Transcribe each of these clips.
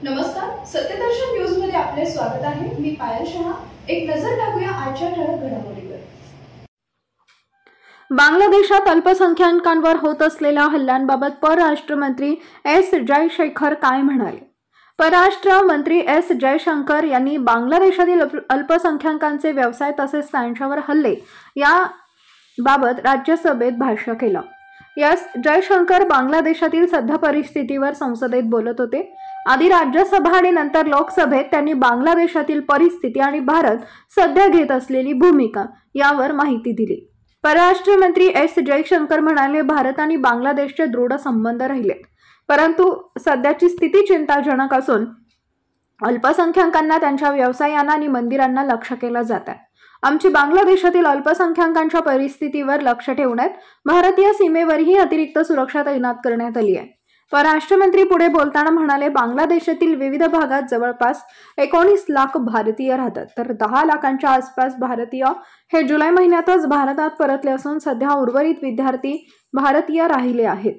नमस्कार, सत्यदर्शन न्यूज मध्ये आपले स्वागत आहे। मी पायल शहा। एक नजर टाकूया आजच्या ठळक घडामोडीवर। बांगलादेशात अल्पसंख्याकांवर होत असलेल्या हल्ल्यांबाबत परराष्ट्र मंत्री एस जयशंकर काय म्हणाले? परराष्ट्र मंत्री एस जयशंकर यांनी बांगलादेशातील अल्पसंख्याकांचे व्यवसाय तसेच त्यांच्यावर हल्ले या बाबत राज्यसभेत भाष्य केलं। एस जयशंकर बांगलादेशातील सध्या परिस्थितीवर संसदेत बोलत होते। आधी राज्यसभा आणि नंतर लोकसभेत त्यांनी बांगलादेशातील परिस्थिती आणि भारत सध्या घेत असलेली भूमिका यावर माहिती दिली। परराष्ट्र मंत्री एस जयशंकर म्हणाले, भारत आणि बांगलादेशचे दृढ संबंध राहिलेत, परंतु सध्याची स्थिती चिंताजनक असून अल्पसंख्याकांना त्यांच्या व्यवसायांना आणि मंदिरांना लक्ष्य केलं जात आहे। आमची बांगलादेशातील अल्पसंख्याकांच्या परिस्थितीवर लक्ष ठेवण्यात भारतीय सीमेवरही अतिरिक्त सुरक्षा तैनात करण्यात आली आहे। परराष्ट्रमंत्री पुढे बोलताना म्हणाले, बांगलादेशातील विविध भागात जवळपास 19 लाख भारतीय राहतात, तर 10 लाखांच्या आसपास भारतीय हे जुलै महिन्यातच भारतात परतले असून सध्या उर्वरित विद्यार्थी भारतीय राहिले आहेत।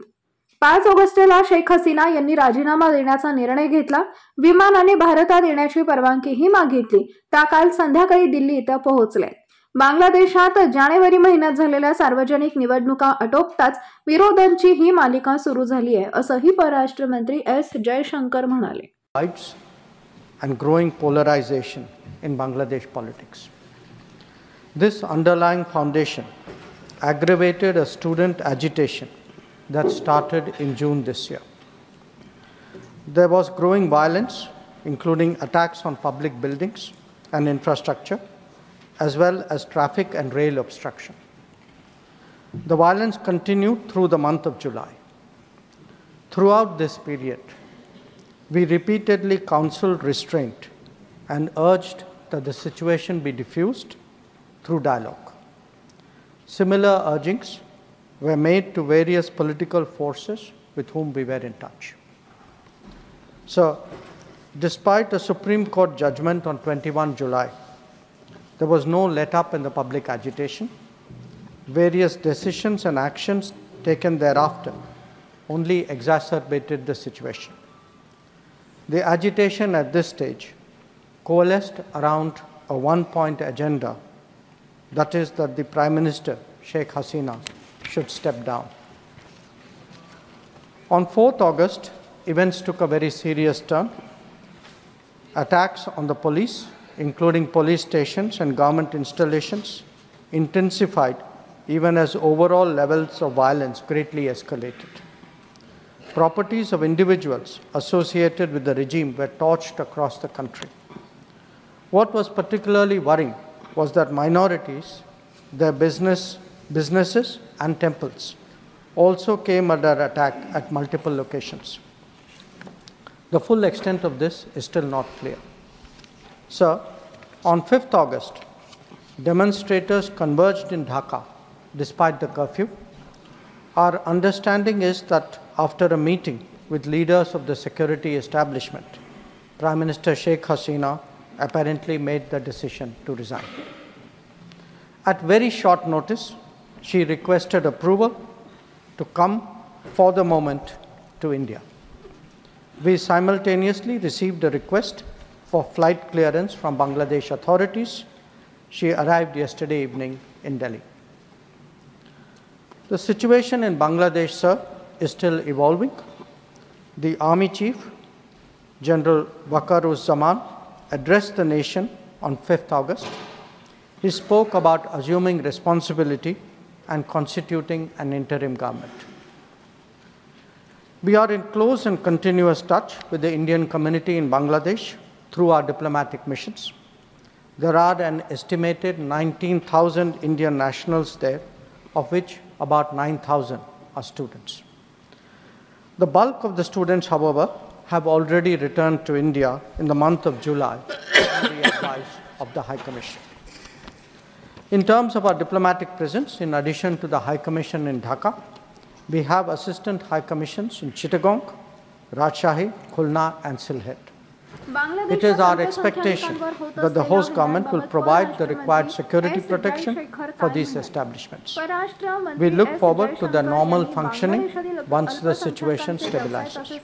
5 ऑगस्टला शेख हसीना यांनी राजीनामा देण्याचा निर्णय घेतला। विमानाने भारतात येण्याची परवानगीही मागितली। त्या काल संध्याकाळी दिल्ली इथं पोहोचले। बांगलादेशात जानेवारी महिन्यात झालेल्या सार्वजनिक निवडणुका आटोपताच विरोधांची ही मालिका सुरू झाली आहे, असंही परराष्ट्र मंत्री एस जयशंकर म्हणाले। And growing polarization in Bangladesh politics. This underlying foundation aggravated a student agitation that started in June this year. There was growing violence, including attacks on public buildings and infrastructure, as well as traffic and rail obstruction. The violence continued through the month of July. Throughout this period, we repeatedly counseled restraint and urged that the situation be diffused through dialogue. Similar urgings were made to various political forces with whom we were in touch. So, despite a Supreme Court judgment on 21 July, there was no let-up in the public agitation. Various decisions and actions taken thereafter only exacerbated the situation. The agitation at this stage coalesced around a one-point agenda, that is that the Prime Minister, Sheikh Hasina, should step down. On 4th August, events took a very serious turn. Attacks on the police, including police stations and government installations, intensified even as overall levels of violence greatly escalated. Properties of individuals associated with the regime were torched across the country. What was particularly worrying was that minorities, their businesses and temples also came under attack at multiple locations. The full extent of this is still not clear. Sir, on 5th August, demonstrators converged in Dhaka despite the curfew. Our understanding is that after a meeting with leaders of the security establishment, Prime Minister Sheikh Hasina apparently made the decision to resign. At very short notice, she requested approval to come for the moment to India. We simultaneously received a request for flight clearance from Bangladesh authorities. She arrived yesterday evening in Delhi. The situation in Bangladesh, sir, is still evolving. The Army Chief, General Waqar-uz-Zaman, addressed the nation on 5th August. He spoke about assuming responsibility and constituting an interim government. We are in close and continuous touch with the Indian community in Bangladesh through our diplomatic missions. There are an estimated 19,000 Indian nationals there, of which about 9,000 are students. The bulk of the students, however, have already returned to India in the month of July on the advice of the High Commission. In terms of our diplomatic presence, in addition to the High Commission in Dhaka, we have assistant High Commissions in Chittagong, Rajshahi, Khulna and Sylhet. It is our expectation that the host government will provide the required security protection for these establishments. We look forward to their normal functioning once the situation stabilizes.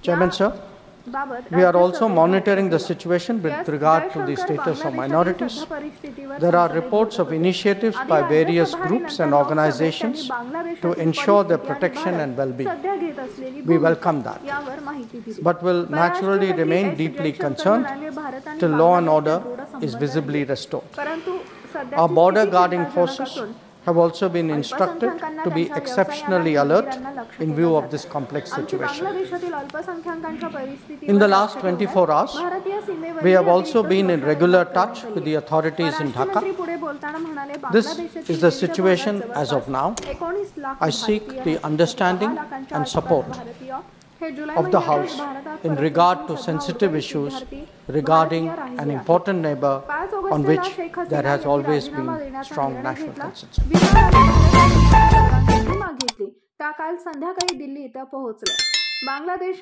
Chairman, sir, बाबत We are also monitoring the situation with regard to the status of minorities. There are reports of initiatives by various groups and organizations to ensure their protection and well-being. We welcome that, but will naturally remain deeply concerned till law and order is visibly restored. Our border guarding forces have also been instructed to be exceptionally alert in view of this complex situation. In the last 24 hours, we have also been in regular touch with the authorities in Dhaka. This is the situation as of now. I seek the understanding and support of the House in regard to sensitive issues regarding an important neighbor on which there has always been strong national consensus. त्या काल संध्याकाळी दिल्ली इथं पोहोचले. बांगलादेश